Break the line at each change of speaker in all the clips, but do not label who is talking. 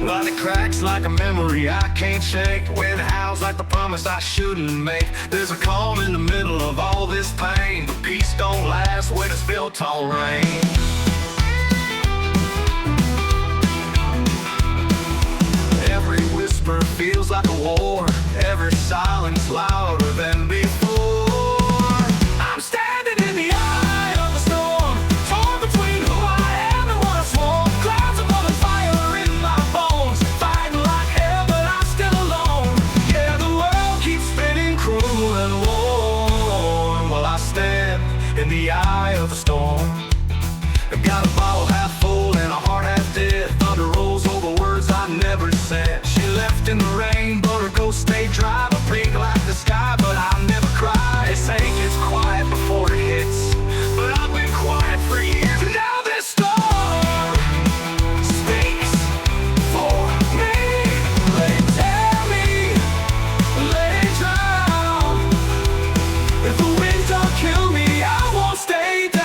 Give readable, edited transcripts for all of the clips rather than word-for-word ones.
But it cracks like a memory I can't shake. When it howls like the promise I shouldn't make. There's a calm in the middle of all this pain, but peace don't last when it's built on rain. Every whisper feels like a war. Every silence louder than before. I'm standing in the eye of the storm, torn between who I am and what I swore. Clouds of love and fire in my bones, fighting like hell but I'm still alone. Yeah, the world keeps spinning cruel and warm, while I stand in the eye of the storm. I've got a bottle half full and a heart half dead. Thunder rolls over words I never said. She left in the rain, but her ghost stayed dry. But big like the sky, but I'll never cry. They say it gets quiet before it hits, but I've been quiet for years. And now this storm speaks for me. Let it tear me, let it drown. If the wind don't kill me, I won't stay down.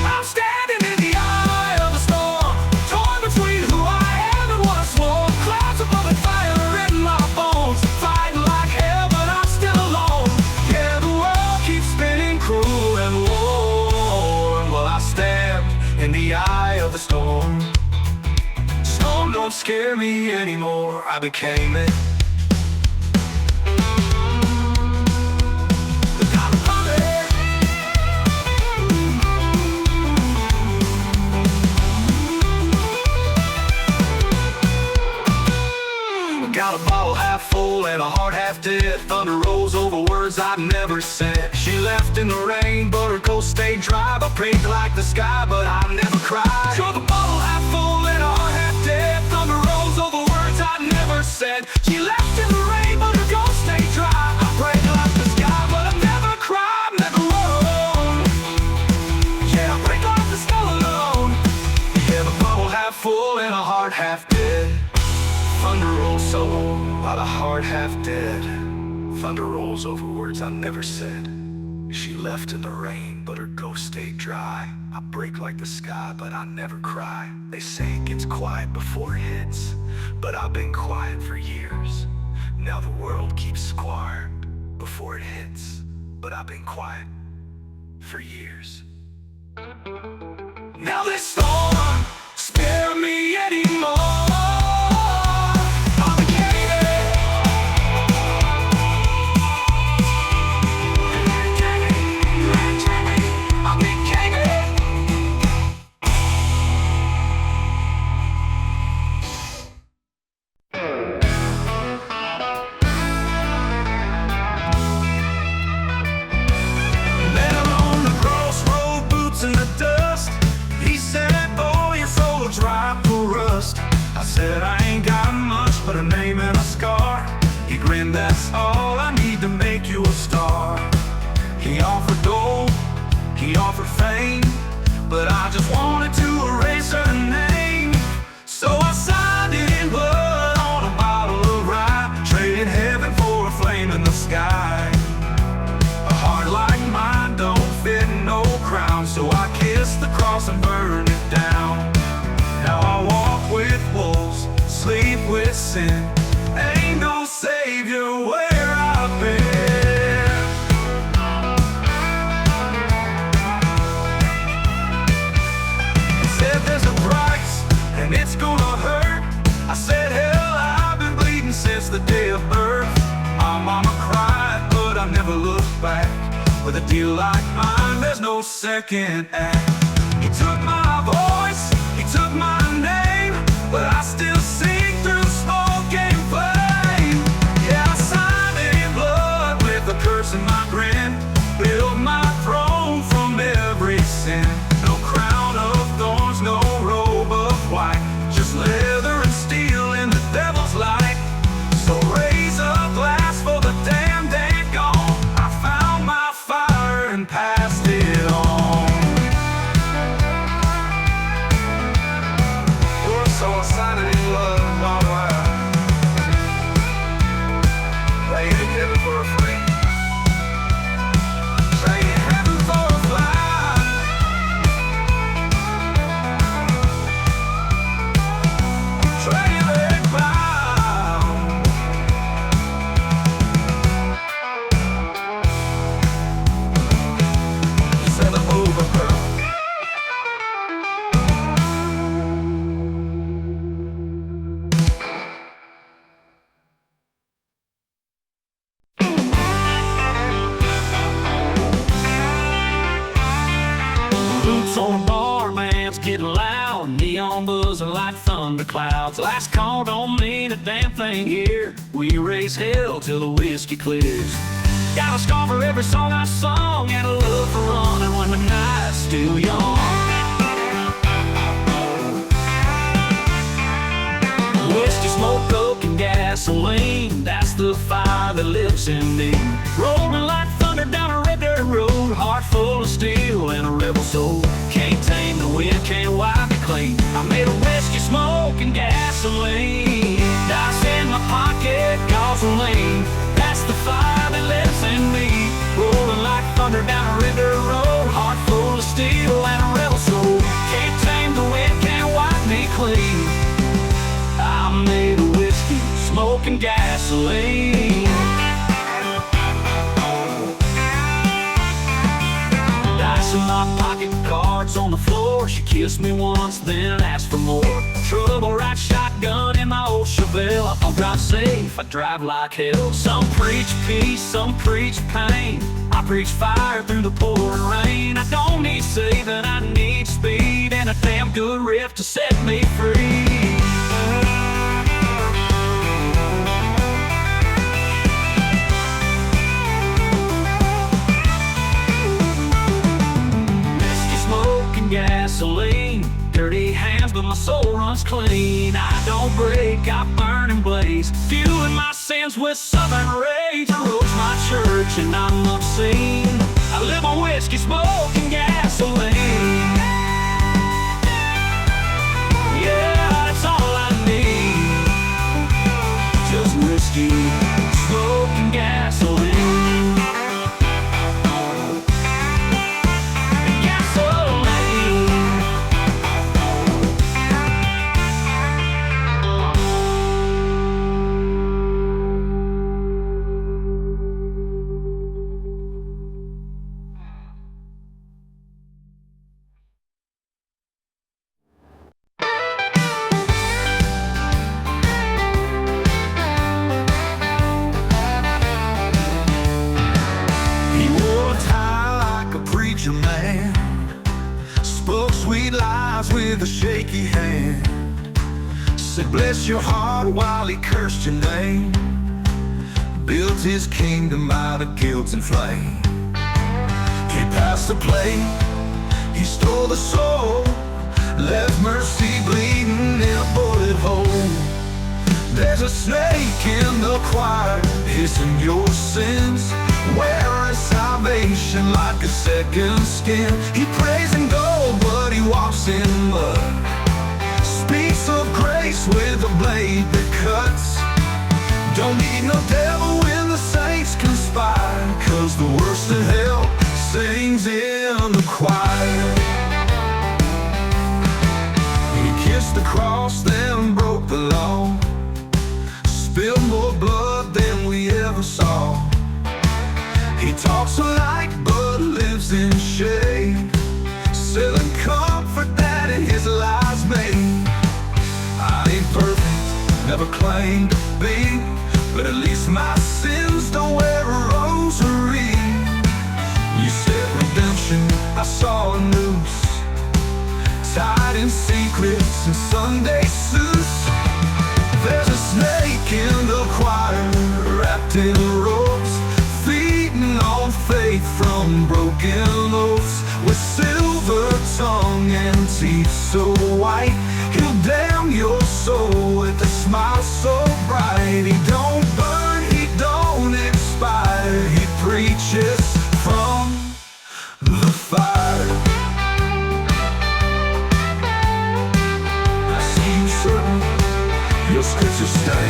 I'm standing in the eye of the storm, torn between who I am and what I swore. Clouds above and fire in my bones, fighting like hell but I'm still alone. Yeah, the world keeps spinning cruel and warm, while I stand in the eye of the storm. Storm don't scare me anymore, I became it. The kind of thunder. Got a bottle half full and a heart half dead. Thunder rolls over words I've never said. She left in the rain, but her coast stayed dry. But pink like the sky, but I never cried. Drunk a bottle half full and a heart half dead. Thunder rolls over words I never said. She left in the rain, but her coast stayed dry. I break like the sky, but I never cry, never alone. Yeah, I break like the sky alone. Yeah, the bottle half full and a heart half dead. Thunder rolls over while the heart half dead. Thunder rolls over words I never said. She left in the rain, but her ghost stayed dry. I break like the sky, but I never cry. They say it gets quiet before it hits, but I've been quiet for years. Now the world keeps quiet before it hits, but I've been quiet for years. Now this storm spare me anymore. I said I ain't got much but a name and a scar. He grinned, that's all I need to make you a star. He offered gold, he offered fame, but I just wanted to erase her name. So I signed it in blood on a bottle of rye, trading heaven for a flame in the sky. A heart like mine don't fit no crown, so I kissed the cross and burned it down. Now I walk with wolves, sleep with sin. Ain't no savior where I've been. He said there's a price and it's gonna hurt. I said hell, I've been bleeding since the day of birth. My mama cried, but I never looked back. With a deal like mine, there's no second act. He took my voice, he took my name, but I still sing through smoke and flame. Yeah, I signed it in blood with a curse in my grin. Built my throne from every sin. No crown of thorns, no robe of white, just leather and steel in the devil's light. So raise a glass for the damned and gone. I found my fire and passed it on. So I signed it in blood, long while laying in heaven for a flame. thunder clouds. Last call don't mean a damn thing here. We raise hell till the whiskey clears. Got a scar for every song I sung, and a love for running when the night's still young. Whiskey, smoke, coke, and gasoline, that's the fire that lives in me. Rolling like thunder down a red dirt road, heart full of steel and a rebel soul. Can't tame the wind, can't wipe it clean. I made a whiskey, smoke, and gasoline. Dice in my pocket, gasoline, that's the fire that lives in me. Rolling like thunder down a red dirt road, heart full of steel and a rebel soul. Can't tame the wind, can't wipe me clean. I made a whiskey, smoke, and gasoline. Dice in my pocket, cards on the floor. She kissed me once, then asked for more. Trouble right shotgun in my old Chevelle. I'll drive safe, I drive like hell. Some preach peace, some preach pain. I preach fire through the pouring rain. I don't need saving, I need speed, and a damn good riff to set me free. Gasoline, dirty hands, but my soul runs clean. I don't break, I burn and blaze, fueling my sins with southern rage. I roach my church and I'm obscene. I live on whiskey, smoke, and gasoline. Yeah, that's all I need. Just whiskey, smoke, and gasoline. With a shaky hand, said bless your heart while he cursed your name. Built his kingdom out of guilt and flame. He passed the plate, he stole the soul, left mercy bleeding in a bullet hole. There's a snake in the choir, hissing your sins, wearing salvation like a second skin. He prays in gold, but he walks in mud. Speaks of grace with a blade that cuts. Don't need no devil when the saints conspire, 'cause the worst of hell sings in the choir. He kissed the cross, then broke the law. Spilled more blood than we ever saw. He talks a light but lives in shade, selling comfort that his lies made. I ain't perfect, never claimed to be, but at least my sins don't wear a rosary. You said redemption, I saw a noose, tied in secrets and Sunday suits. There's a snake in the choir, wrapped in ropes, feeding on faith from broken oaths. With silver tongue and teeth so white, he'll damn your soul with a smile so bright. He don't burn, he don't expire, he preaches from the fire. I seem certain your scriptures stay.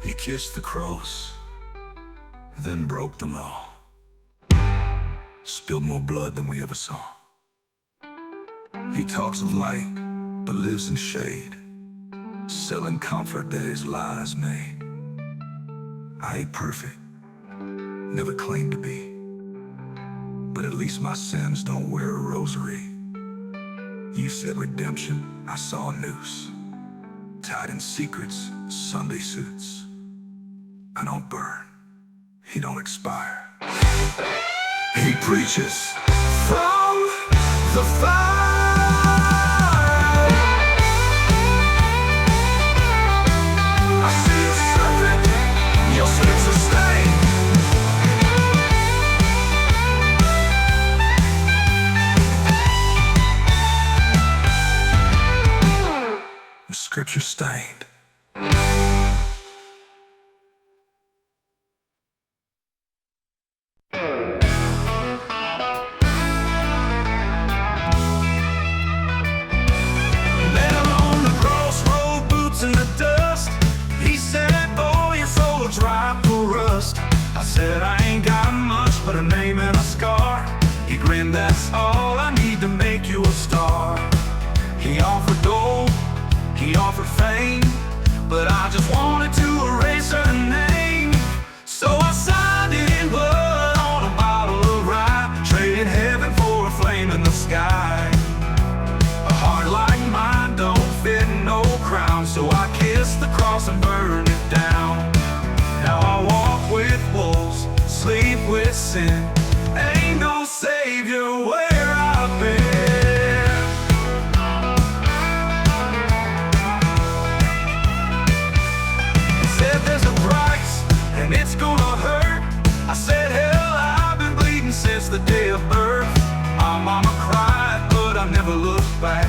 He kissed the cross, then broke them all. Spilled more blood than we ever saw. He talks of light, but lives in shade, selling comfort that his lies made. I ain't perfect, never claimed to be, but at least my sins don't wear a rosary. You said redemption, I saw a noose, tied in secrets, Sunday suits. I don't burn, he don't expire. He preaches from the fire. I see a serpent, your sins are stained. The scripture stained. In the dust, he said, "Oh, your soul will dry to rust." I said, "I ain't got much but a name and a scar." He grinned, "That's all I need to make you a star." He offered gold, he offered fame, but I just wanted to erase her name. So I signed it in blood on a bottle of rye, traded heaven for a flame in the sky. A heart like mine don't fit no crown, so I kissed the cross and burned it down. Now I walk with wolves, sleep with sin. Ain't no savior where I've been. He said there's a price and it's gonna hurt. I said, hell, I've been bleeding since the day of birth. My mama cried, but I never looked back.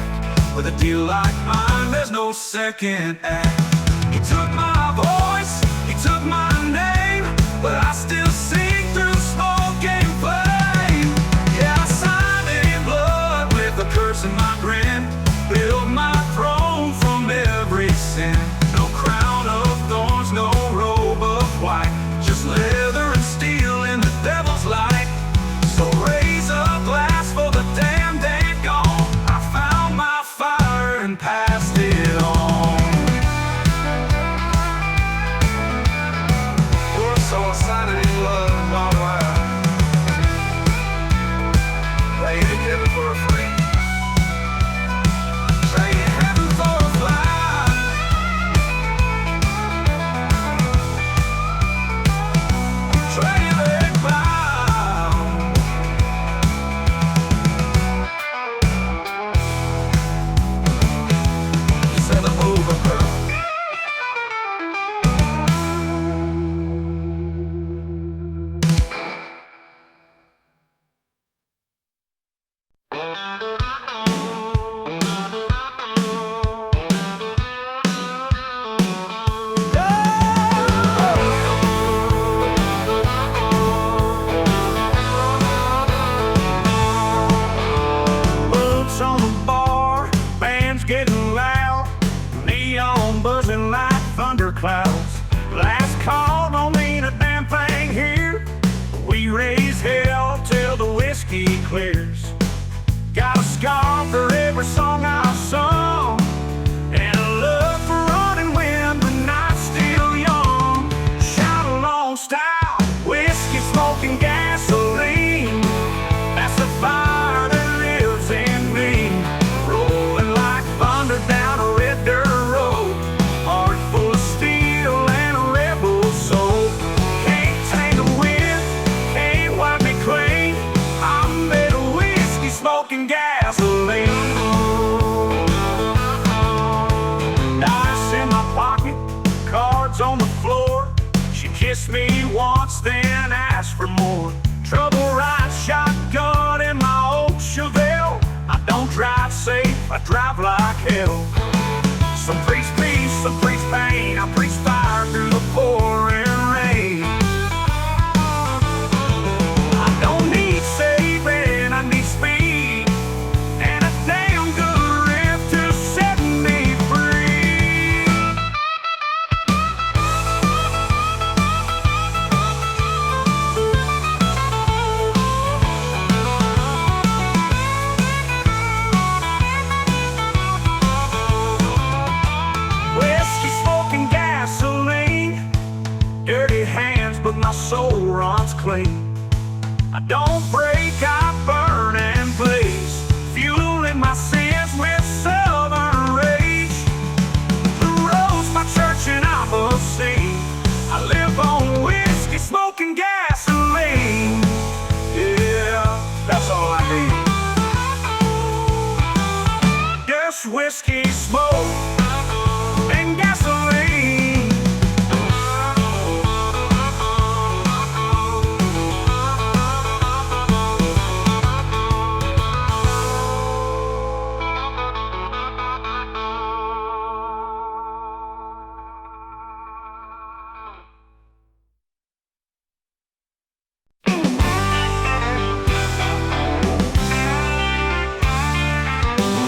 With a deal like mine, there's no second act. He took my voice, he took my name, but I still sing through smoke and flame. Yeah, I signed it in blood with a curse in my grin. Build my throne from every sin. No crown of thorns, no robe of white, just leather and steel in the devil's light. So raise a glass for the damned and gone. I found my fire and passed it on. So I signed it in blood, my wife. Traded heaven for a flame. Traded heaven for a fly. Traded it bound. Said the overcome. Boots on the bar, band's getting loud, neon buzzing like thunderclouds. Last call don't mean a damn thing here. We raise hell till the whiskey clears. Got a scar for every song I've sung, and a love for running wind, but not still young. Shout along style, whiskey, smoking gasoline. That's the fire that lives in me. Rolling like thunder down a red dirt road. Heart full of steel and a rebel soul. Can't tame the wind, can't wipe me clean. I'm made of whiskey, smoking gasoline. Dice in my pocket, cards on the floor. She kissed me once, then asked for more. Trouble ride shotgun in my old Chevelle. I don't drive safe, I drive like hell. Some preach peace, some preach pain. I preach fire through the pouring rain. I don't need saving, I need speed, and a damn good riff to set me free. Dancing my sins with southern rage. The road's my church and I must sing. I live on whiskey, smoking gasoline. Yeah, that's all I need. Just whiskey, smoke, and gasoline.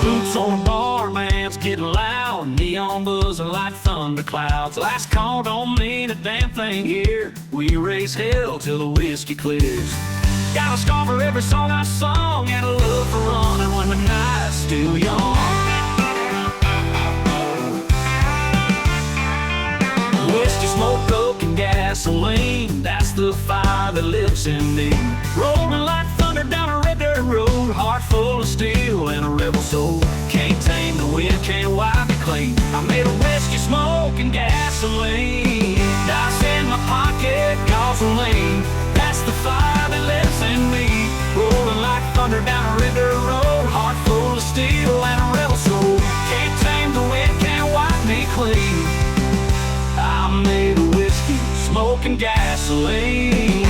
Boots on barman's getting loud, neon buzzing like thunderclouds. Last call don't mean a damn thing here. We raise hell till the whiskey clears. Got a scar for every song I sung, and a love for running when the night's still young. Whiskey, smoke, coke, and gasoline, that's the fire that lives in me. Rolling like thunder down a red dirt road, heart full of steel and a rebel soul. Can't tame the wind, can't wipe it clean. I made a whiskey, smoke, and gasoline. Dice in my pocket, gasoline, that's the fire that lives in me. Rolling like thunder down a red dirt road, heart full of steel and a rebel soul. Can't tame the wind, can't wipe me clean. I made a whiskey, smoke, and gasoline.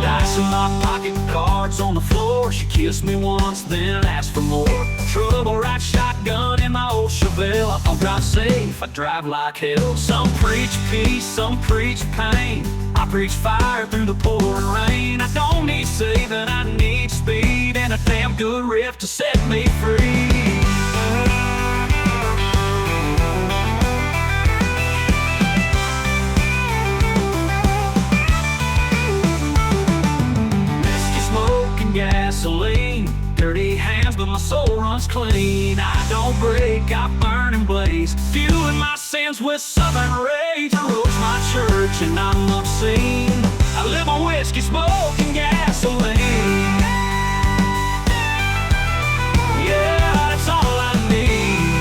Dice in my pocket, cards on the floor. She kissed me once, then asked for more. Trouble right shotgun in my old Chevelle. I'll drive safe, I drive like hell. Some preach peace, some preach pain. I preach fire through the pouring rain. I don't need saving, I need speed, and a damn good riff to set me free. Gasoline, dirty hands, but my soul runs clean. I don't break, I burn and blaze, fueling my sins with southern rage. The road's my church and I'm obscene. I live on whiskey, smoke, and gasoline. Yeah, that's all I need.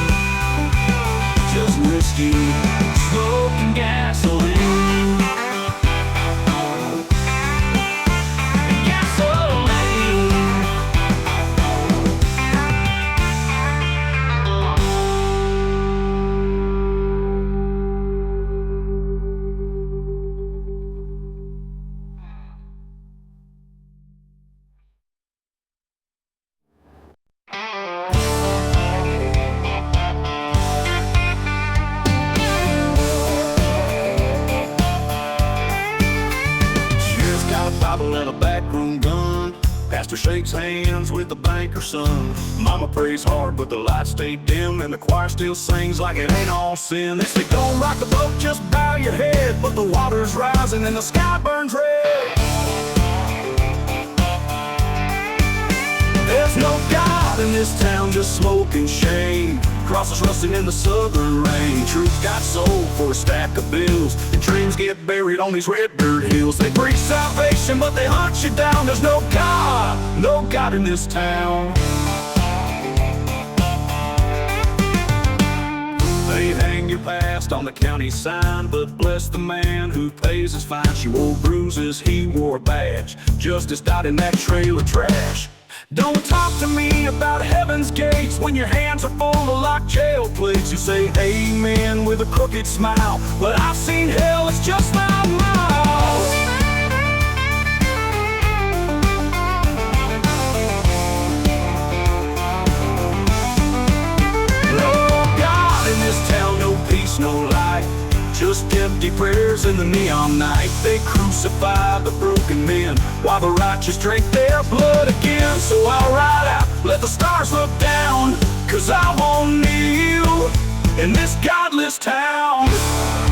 Just whiskey, smoke, and gasoline. And a backroom gun. Pastor shakes hands with the banker's son. Mama prays hard, but the lights stay dim, and the choir still sings like it ain't all sin. They say don't rock the boat, just bow your head, but the water's rising and the sky burns red. There's no God in this town, just smoke and shame. Crosses rusting in the southern rain. Truth got sold for a stack of bills, and dreams get buried on these red dirt hills. They preach salvation, but they hunt you down. There's no God in this town. They hang your past on the county sign, but bless the man who pays his fine. She wore bruises, he wore a badge. Justice died in that trail of trash. Don't talk to me about heaven's gates when your hands are full of locked jail plates. You say amen with a crooked smile, but I've seen hell, it's just 5 miles. No God in this town, no peace, no light, just empty prayers in the neon night. They crucify the broken men while the righteous drink their blood again. So I'll ride out, let the stars look down, 'cause I won't kneel in this godless town.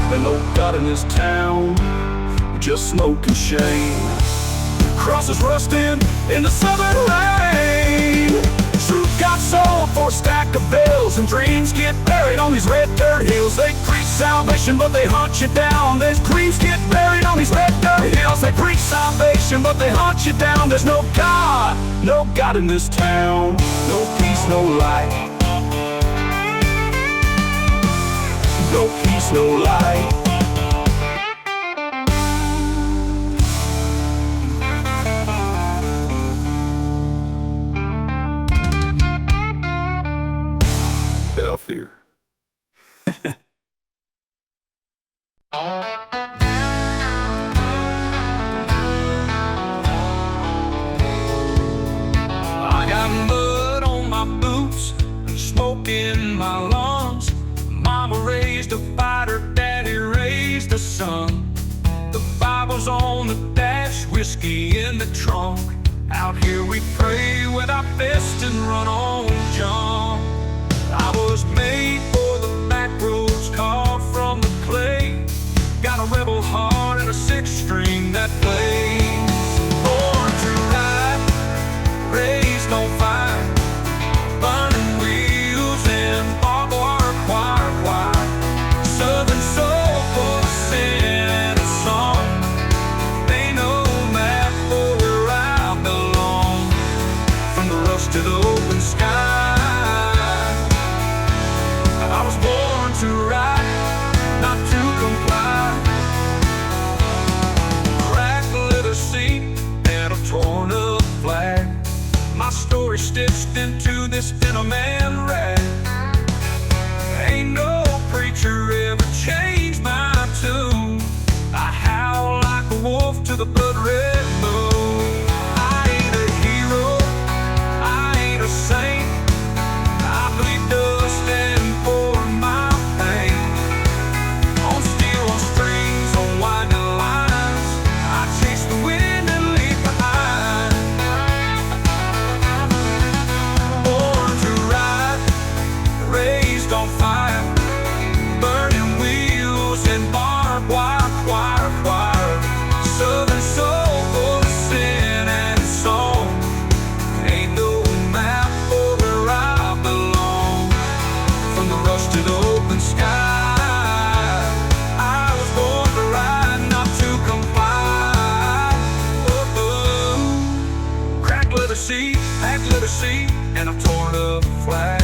There's no God in this town, just smoke and shame. Crosses rusting in the southern rain. Truth got sold for a stack of bills, and dreams get buried on these red dirt hills. They preach salvation, but they hunt you down. There's dreams get buried on these red dirt hills. They preach salvation, but they hunt you down. There's no God, no God in this town. No peace, no light. No peace, no light. Fear. I got mud on my boots and smoke in my lungs. Mama raised a fighter, daddy raised a son. The Bible's on the dash, whiskey in the trunk. Out here we pray with our fists and run on jump. I was made for the back roads, carved from the clay. Got a rebel heart and a six-string that plays. Born to ride, raised on fire, burning wheels and barbed wire. Southern soul for sin and a song. Ain't no map for where I belong. From the rust to the open sky, I was born to ride, not to comply. Cracked leather seat and a torn up flag. My story stitched into this denim and rag. Ain't no preacher ever changed my tune. I howl like a wolf to the blood red moon. I ain't a hero, I ain't a saint. I bleed dust and pour my pain. On steel, on strings, on winding lines, I chase the wind and leave behind. Born to ride, raised on fire, burning wheels and barbed wire. Southern soul for sin and song. Ain't no map for where I belong. From the rush to the open sky, I was born to ride, not to comply. Cracked leather seat, packed leather seat, and a torn up flag.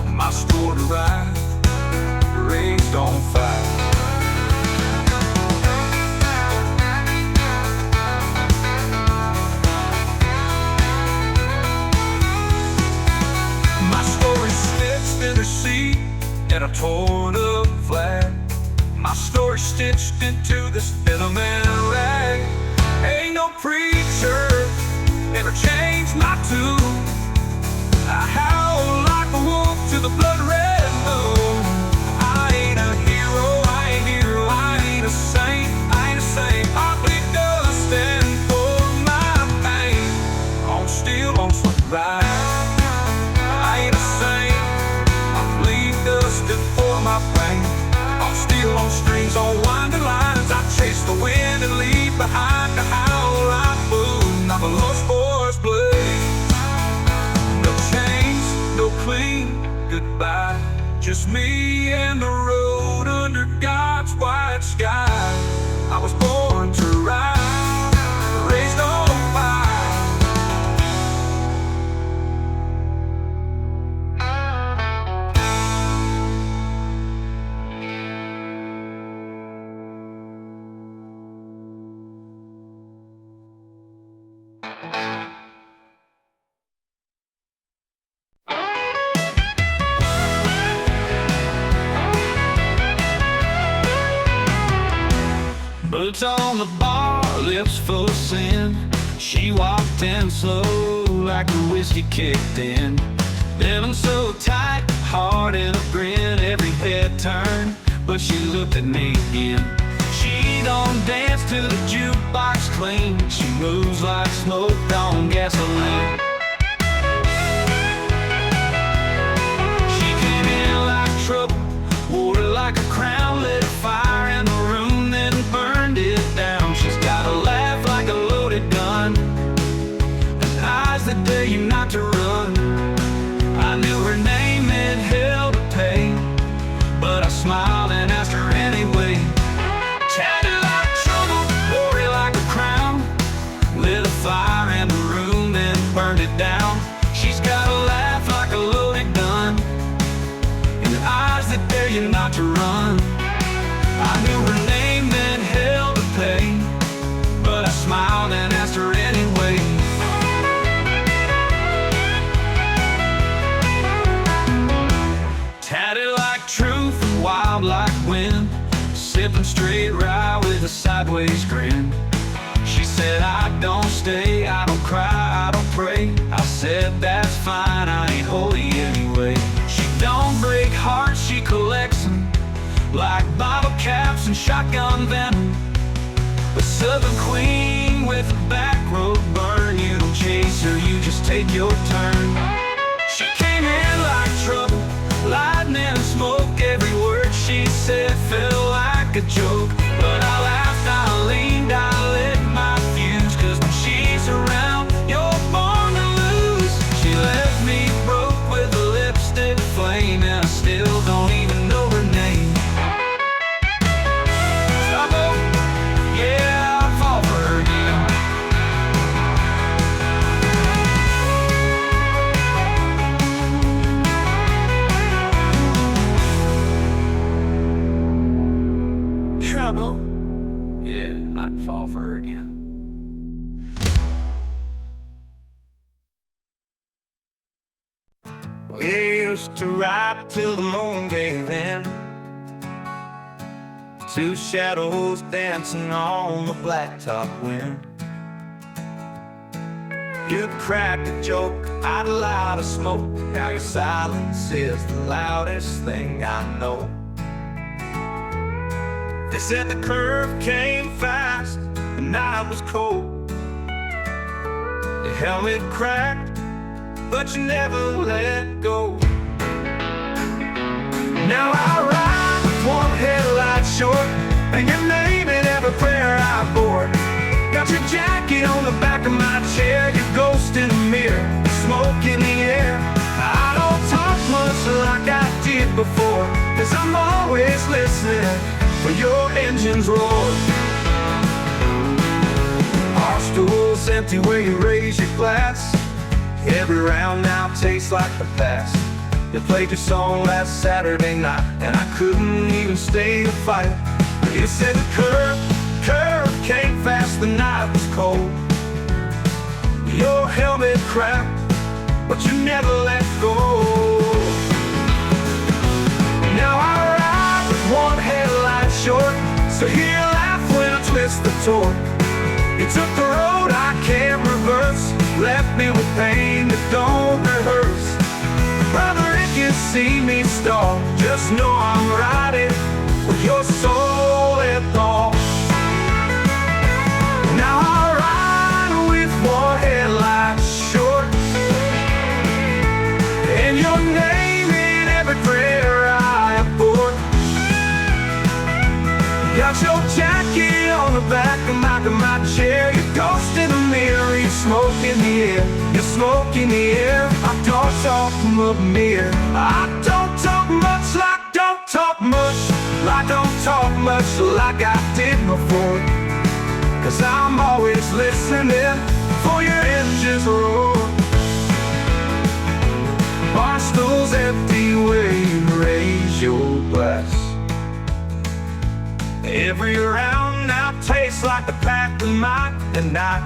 My story to ride, raised on fire. Seat and a torn up flag. My story stitched into this denim and rag. Ain't no preacher ever changed my tune. I howl like a wolf to the blood red moon. I ain't a hero, I ain't a saint. I ain't a saint. I bleed dust and pour my pain. On steel, on slick ride. I ain't a saint. For my pain, on steel, on strings, on winding lines, I chase the wind and leave behind the howl like moon. I'm a lost boy's blade. No chains, no clean goodbye. Just me and the road under God's white sky. I was born to ride, raised on fire. Boots on the bar, lips full of sin. She walked in slow like the whiskey kicked in. Living so tight, heart in a grin. Every head turned, but she looked at me again. She don't dance to the jukebox clean. She moves like smoke on gasoline. She came in like trouble, wore it like a crown, lit a fire in the room, then burned it down. She's got a laugh like a loaded gun, and eyes that dare you not to run. I knew her name, it held a pay, but I smiled and asked her say I don't cry, I don't pray. I said that's fine, I ain't holy anyway. She don't break hearts, she collects them, like bottle caps and shotgun venom. A southern queen with a back road burn. You don't chase her, you just take your turn. She came in like trouble, lightning and smoke. Every word she said felt like a joke. But I laughed, I leaned, I lit my fuse. Cause when she's around, you're born to lose. She left me broke with a lipstick flame, and I still don't even know her name. Trouble, yeah, I fall for her again. Trouble, yeah, I'd fall for her again. We used to ride till the moon gave in, two shadows dancing on the blacktop wind. You'd crack a joke, I'd light a smoke. Now your silence is the loudest thing I know. They said the curve came fast, the night was cold. The helmet cracked, but you never let go. Now I ride with one headlight short, and your name in every prayer I bore. Got your jacket on the back of my chair, your ghost in the mirror, smoke in the air. I don't talk much like I did before, cause I'm always listening for your engine's roar. Our stool's empty where you raise your glass. Every round now tastes like the past. You played your song last Saturday night, and I couldn't even stay to fight. You said the curve came fast, the night was cold. Your helmet cracked, but you never let go. Now I ride with one headlight short, so hear you laugh when I twist the torque. You took the road I can't reverse, left me with pain that don't rehearse. Brother, if you see me stall, just know I'm riding with your soul at all. Now I ride with one headlight short, and your name in every prayer I abort. Got your jacket on the back of my chair, your ghost in the mirror, your smoke in the air, your smoke in the air. I don't talk much mirror. I don't talk much like don't talk much. I don't talk much like I did before, cause I'm always listening for your engines roar. Bar stool's empty where you raise your glass. Every round now tastes like the path of my night,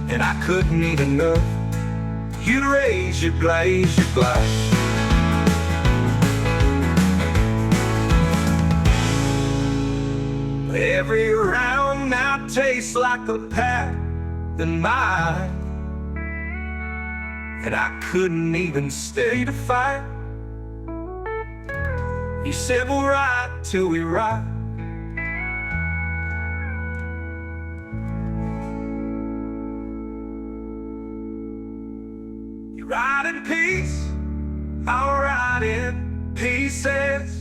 and I couldn't even know you'd raise your glass. Every round now tastes like a path in mine, and I couldn't even stay to fight. You said we'll ride till we ride. You ride in peace, I'll ride in pieces.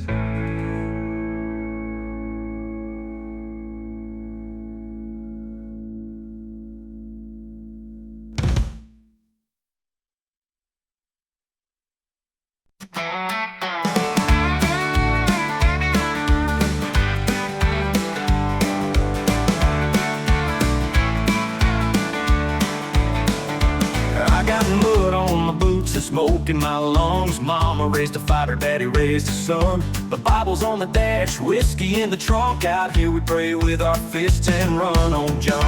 Smoke in my lungs. Mama raised a fighter, daddy raised a son. The Bible's on the dash, whiskey in the trunk. Out here we pray with our fists and run on junk.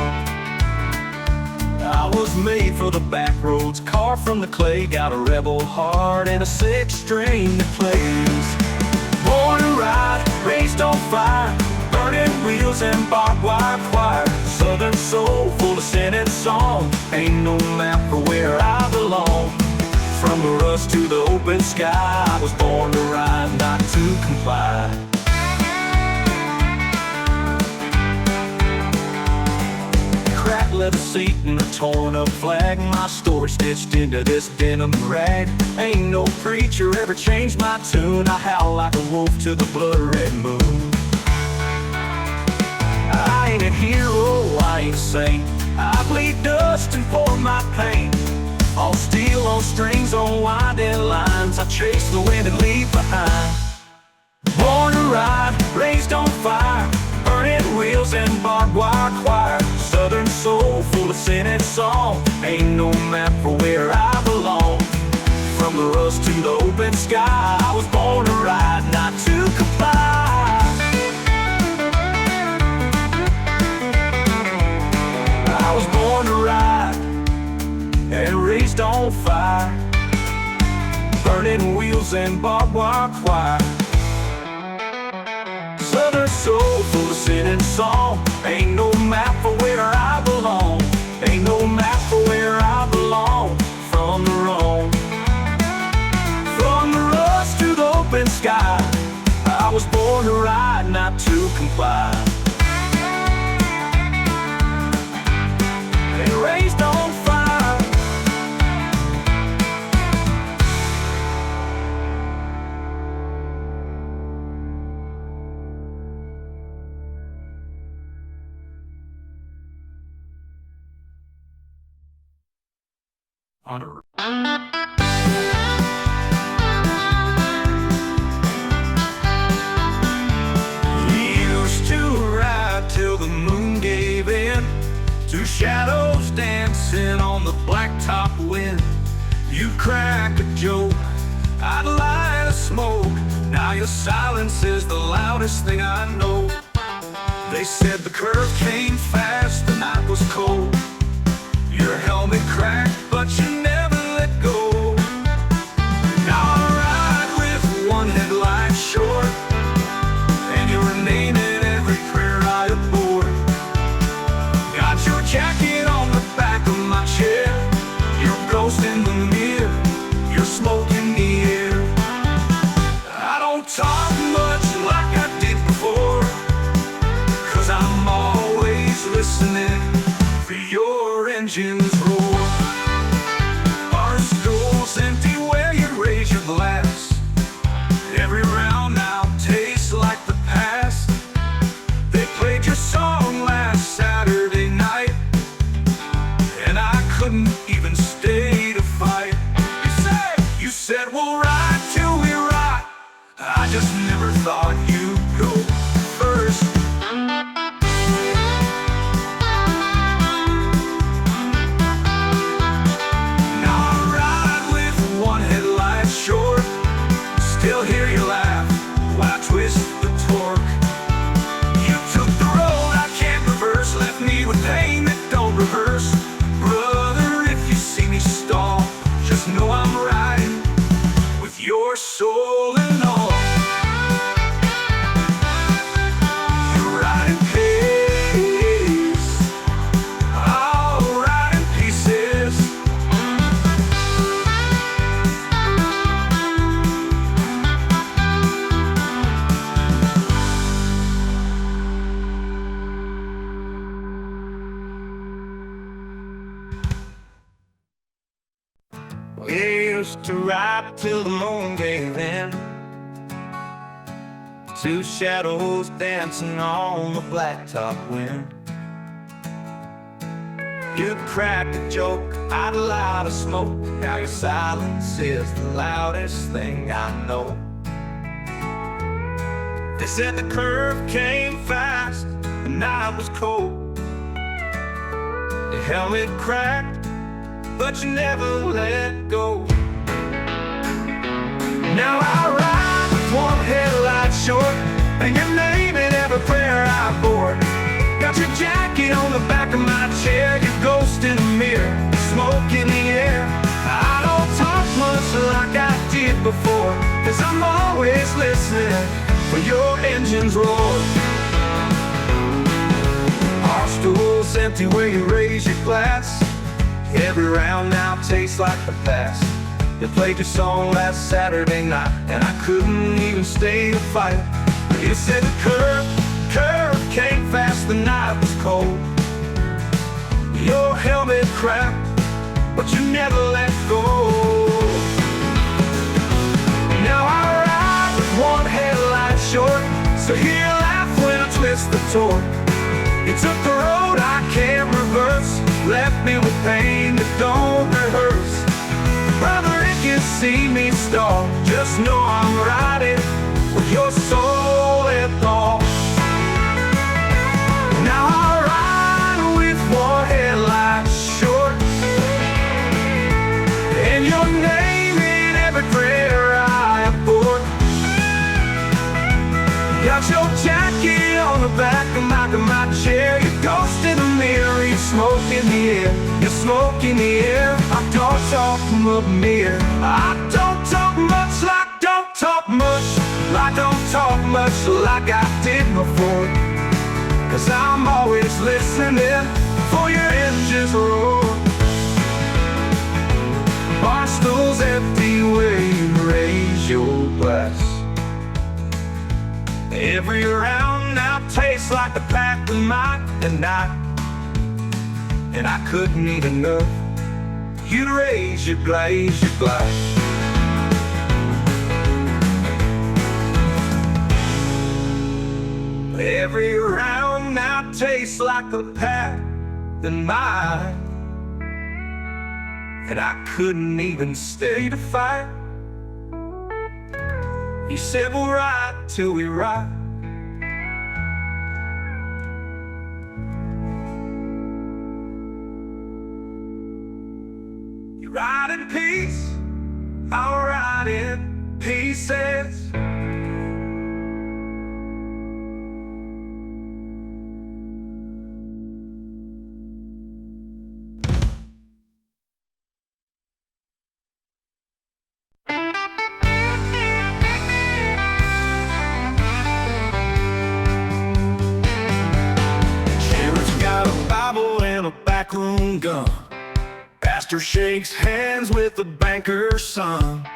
I was made for the back roads, carved from the clay. Got a rebel heart and a six string that plays. Born to ride, raised on fire, burn burning wheels and barbed wire choir. Southern soul full of sin and song. Ain't no map for where I belong. From the rust to the open sky, I was born to ride, not to comply. Cracked leather seat and a torn up flag. My story stitched into this denim rag. Ain't no preacher ever changed my tune. I howl like a wolf to the blood-red moon. I ain't a hero, I ain't a saint. I bleed dust and pour my pain. All steel on strings on winding lines. I chase the wind and leave behind. Born to ride, raised on fire. Burning wheels and barbed wire choir. Southern soul full of sin and song. Ain't no map for where I belong. From the rust to the open sky, I was born to ride, not to comply. I was born to ride and raised on fire. Burning wheels and barbed wire choir. Southern soul full of sin and song. Ain't no map for where I belong. Ain't no map for where I belong. From the wrong, from the rust to the open sky, I was born to ride, not to comply. And raised on fire. Honor. Used to ride till the moon gave in, two shadows dancing on the blacktop wind. You crack a joke, I'd light a smoke. Now your silence is the loudest thing I know. They said the curve came fast, the night was cold. Your helmet cracked, but you never let go. Now I ride with one headlight short, and your name in every prayer I abhor. Got your jacket on the back of my chair, your ghost in the mirror, your smoke in the air. I don't talk much like I did before, 'cause I'm always listening for your engines roar. Our school's empty where you raise your glass. Every round now tastes like the past. They played your song last Saturday night, and I couldn't even stay to fight. You said we'll ride till we rot. I just never thought you'd go first. Still hear you laugh while I twist the torque. You took the road I can't reverse, left me with pain that don't rehearse. Brother, if you see me stall, just know I'm riding with your soul and all. You're riding peace, I'll ride in pieces. We used to ride till the moon gave in, two shadows dancing on the blacktop wind. You'd crack a joke, I'd light a smoke. Now your silence is the loudest thing I know. They said the curve came fast, the night was cold. The helmet cracked, but you never let go. Now I ride with one headlight short, and your name in every prayer I bore. Got your jacket on the back of my chair, your ghost in the mirror, smoke in the air. I don't talk much like I did before, 'cause I'm always listening for your engines roar. stool's empty where you raise your glass. Every round now tastes like the past. You played your song last Saturday night, and I couldn't even stay to fight. You said the curve came fast, the night was cold. Your helmet cracked, but you never let go. Now I ride with one headlight short, so hear you laugh when I twist the torque. You took the road I can't reverse, left me with pain that don't rehearse. Brother, if you see me stall, just know I'm riding with your soul at all. Now I ride with one headlight short, and your name in every prayer I abort. Got your jacket on the back of my chair. Your ghost in the mirror, you smoke in the air. You smoke in the air. I don't talk much mere. I don't talk much like don't talk much. I don't talk much like I did before. 'Cause I'm always listening for your engines roar. Bar stool's empty where you raise your glass. Every round now tastes like the pack of mine and night. And I couldn't eat enough. You raise your glass. Every round now tastes like the pack and mine. And I couldn't even stay to fight. You said we'll ride till we ride. You ride in peace, I'll ride in pieces. Backroom gun. Pastor shakes hands with the banker's son.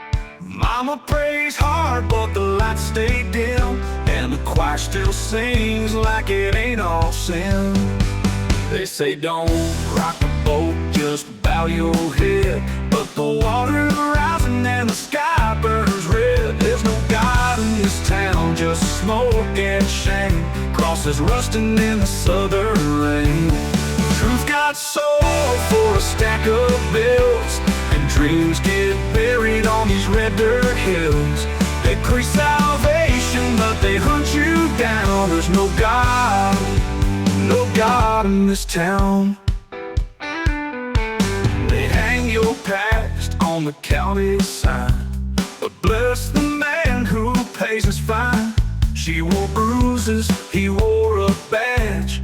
Mama prays hard, but the lights stay dim, and the choir still sings like it ain't all sin. They say don't rock the boat, just bow your head. But the water's rising and the sky burns red. There's no God in this town, just smoke and shame. Crosses rusting in the southern rain. Truth got sold for a stack of bills, and dreams get buried on these red dirt hills. They preach salvation, but they hunt you down. There's no God in this town. They hang your past on the county sign, but bless the man who pays his fine. She wore bruises, he wore a badge.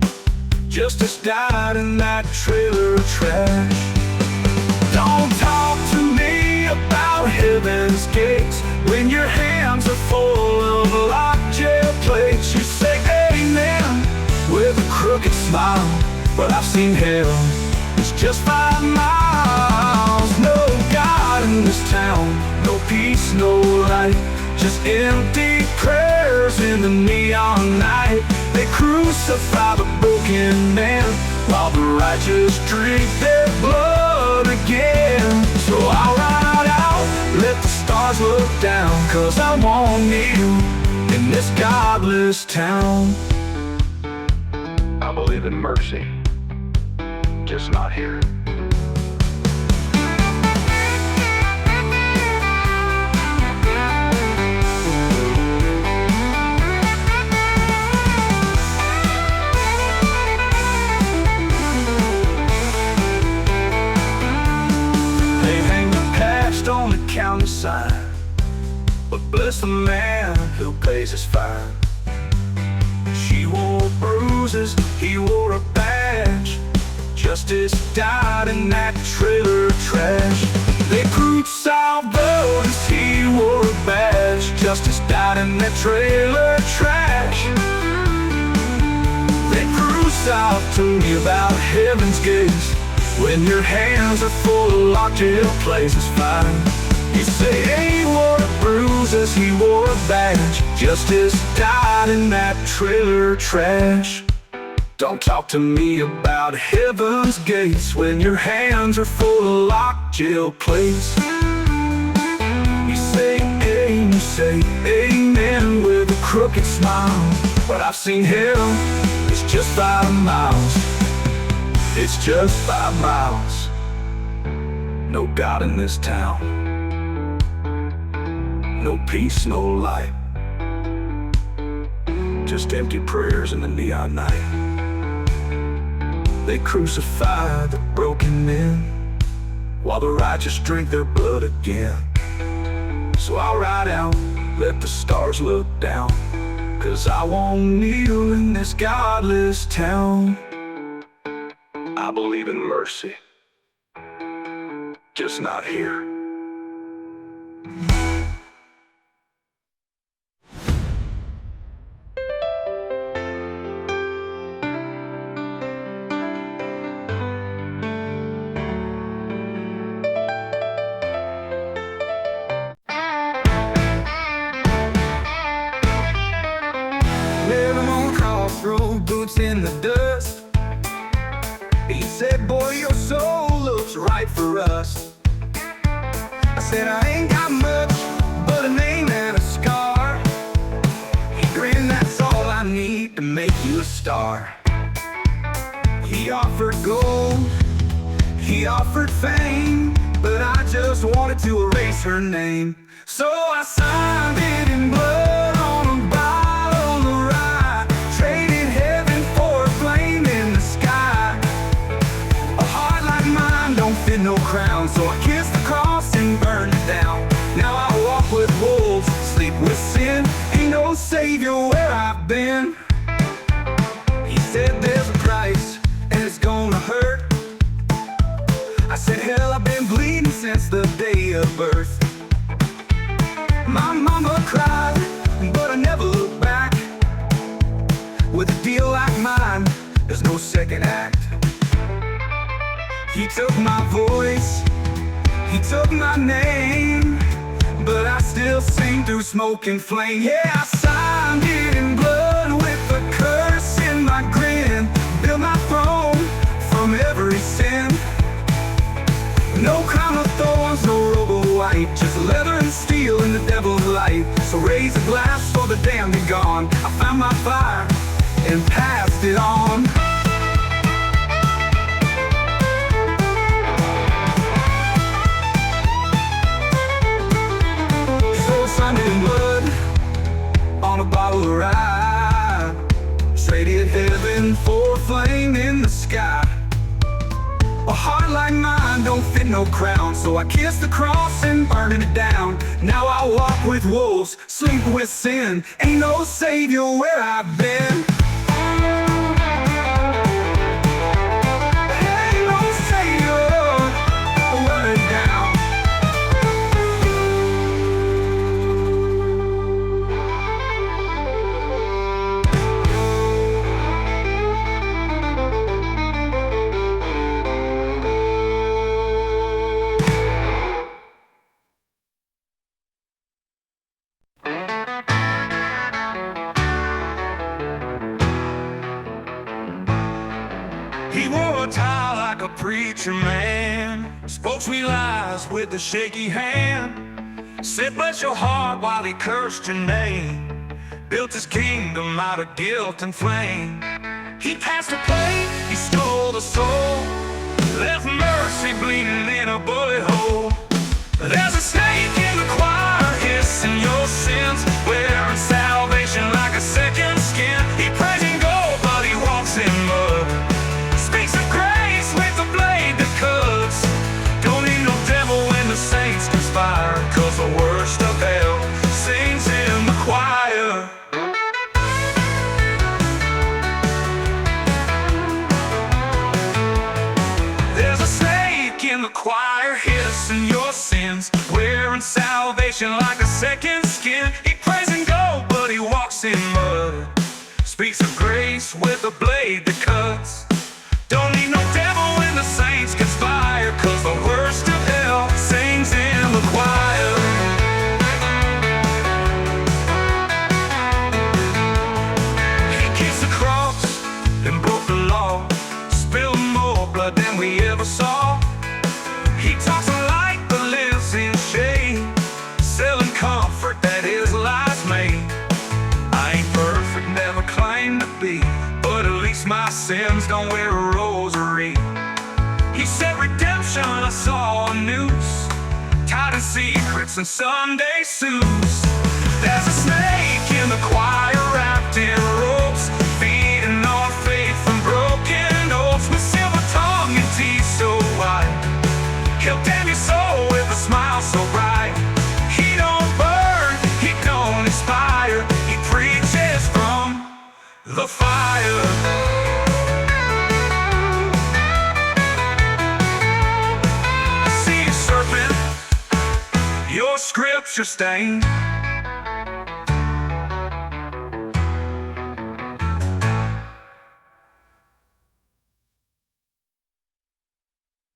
Justice died in that trailer trash. Don't talk to me about heaven's gates when your hands are full of locked jail plates. You say amen with a crooked smile, but I've seen hell, it's just 5 miles. No God in this town, no peace, no light, just empty prayers in the neon night. They crucify the broken man, while the righteous drink their blood again. So I'll ride out, let the stars look down, 'cause I want you in this godless town. I believe in mercy, just not here. On the county sign, but bless the man who pays his fine. She wore bruises, he wore a badge. Justice died in that trailer trash. They proved salvos, he wore a badge. Justice died in that trailer trash. They proved talk to me about heaven's gates when your hands are full of locked jail places fine. You say he wore bruises, he wore a badge. Justice died in that trailer trash. Don't talk to me about heaven's gates when your hands are full of locked jail places. You say amen with a crooked smile, but I've seen hell, it's just 5 miles. It's just 5 miles. No God in this town, no peace, no light, just empty prayers in the neon night. They crucify the broken men, while the righteous drink their blood again. So I'll ride out, let the stars look down, 'cause I won't kneel in this godless town. I believe in mercy, just not here. Living on a crossroad, boots in the dust. He said, boy, your soul looks right for us. I said, I ain't got much but a name and a scar. He grinned, that's all I need to make you a star. He offered gold, he offered fame, but I just wanted to erase her name. So I signed it in blood on a bottle of rye, traded heaven for a flame in the sky. A heart like mine don't fit no crown, so I kissed the cross and burned it down. Now I walk with wolves, sleep with sin, ain't no savior where I've been. He said there's a price and it's gonna hurt. I said, hell, I've been bleeding since the day of birth. My mama cried, but I never looked back. With a deal like mine, there's no second act. He took my voice, he took my name, but I still sing through smoke and flame. Yeah, I signed it in blood with a curse in my grin. Built my throne from every sin. No crown of thorns, no robe of white, just leather and steel in the devil's light. So raise a glass for the damned and gone. I found my fire and passed it on. So signed in blood on a bottle of rye, traded heaven for a flame in the sky. A heart like mine don't fit no crown, so I kissed the cross and burned it down. Now I walk with wolves, sleep with sin, ain't no savior where I've been. Ain't no savior where it's down. He wore a tie like a preacher man, spoke sweet lies with a shaky hand, said bless your heart while he cursed your name, built his kingdom out of guilt and flame. He passed the plate, he stole the soul, left mercy bleeding in a bullet hole. There's a snake in the choir hissing your sins, wearing salvation like a second skin. He prays in gold but he walks in mud, speaks of grace with a blade that cuts. Don't need no devil when the saints conspire, 'cause the worst of hell sings in the choir. There's a snake in the choir hissing your sins, wearing salvation like a second skin. He prays in gold but he walks in mud, speaks of grace with a blade that cuts. Don't need no devil when the saints conspire, 'cause the worst of hell sings in the choir. He kissed the cross and broke the law, spilled more blood than we ever saw. He talks a light that lives in shade, selling comfort that his lies made. I ain't perfect, never claimed to be, but at least my sins don't wear a rosary. He said redemption, I saw a noose, tied in secrets and Sunday suits. There's a snake in the choir wrapped in ropes, feeding on faith from broken oaths, with silver tongue and teeth so white. He'll damn your soul with a smile so bright. He don't burn, he don't inspire, he preaches from the fire. See you, serpent, your scripture stained.